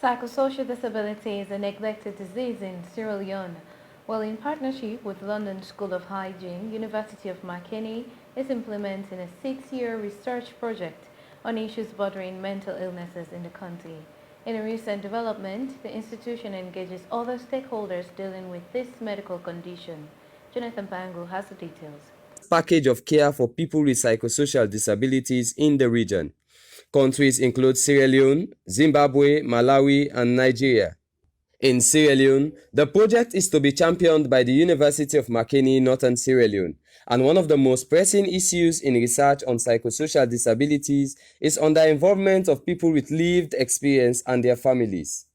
Psychosocial disability is a neglected disease in Sierra Leone. While in partnership with London School of Hygiene, University of Makeni is implementing a 6-year research project on issues bordering mental illnesses in the country. In a recent development, the institution engages other stakeholders dealing with this medical condition. Jonathan Pangu has the details. Package of care for people with psychosocial disabilities in the region. Countries include Sierra Leone, Zimbabwe, Malawi, and Nigeria. In Sierra Leone, the project is to be championed by the University of Makeni, Northern Sierra Leone, and one of the most pressing issues in research on psychosocial disabilities is on the involvement of people with lived experience and their families.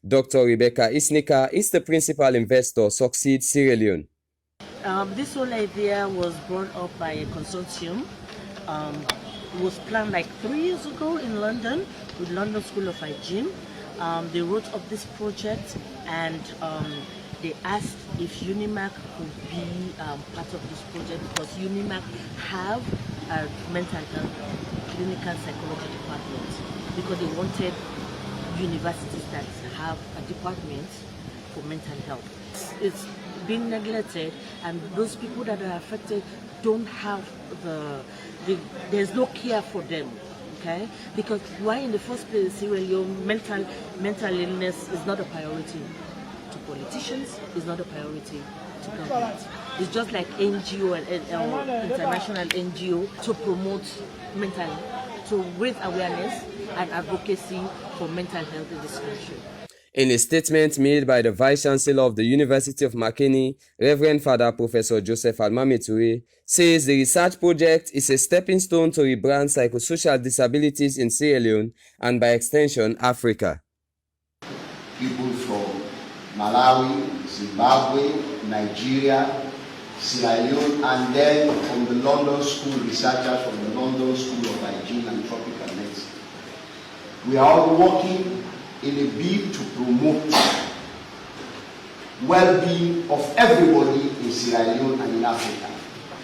Dr. Rebecca Isnika is the principal investor, Succeed Sierra Leone. This whole idea was brought up by a consortium. It was planned like 3 years ago in London with London School of Hygiene. They wrote up this project and they asked if UNIMAC could be part of this project because UNIMAC have a mental health clinical psychology department because they wanted universities that have a department for mental health. It's been neglected and those people that are affected don't have there's no care for them, okay? Because why in the first place Sierra Leone mental illness is not a priority to politicians, it's not a priority to government. It's just like NGO and international NGO to promote to raise awareness and advocacy for mental health in this country. In a statement made by the Vice-Chancellor of the University of Makeni, Reverend Father Professor Joseph Almametue, says the research project is a stepping stone to rebrand psychosocial disabilities in Sierra Leone and by extension Africa. People from Malawi, Zimbabwe, Nigeria, Sierra Leone, and then from the London School, researchers from the London School of Hygiene and Tropical Medicine. We are all working in a bid to promote well-being of everybody in Sierra Leone and in Africa.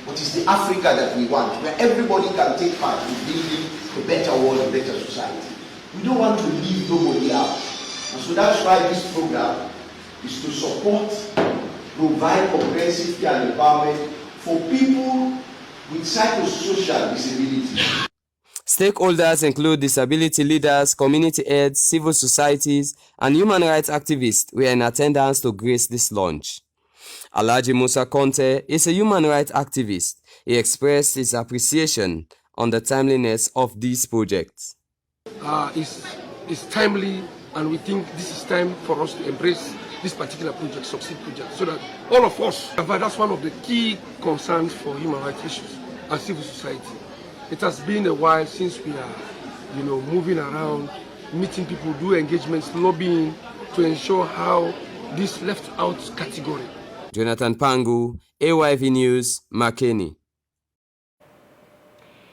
What is the Africa that we want, where everybody can take part in building a better world, a better society? We don't want to leave nobody out. And so that's why this program is to support, provide comprehensive care and empowerment for people with psychosocial disabilities. Stakeholders include disability leaders, community heads, civil societies, and human rights activists were in attendance to grace this launch. Alhaji Musa Conte is a human rights activist. He expressed his appreciation on the timeliness of these projects. It's timely, and we think this is time for us to embrace this particular project, Succeed project, so that all of us, that's one of the key concerns for human rights issues and civil society. It has been a while since we are, moving around, meeting people, do engagements, lobbying to ensure how this left out category. Jonathan Pangu, AYV News, Makeni.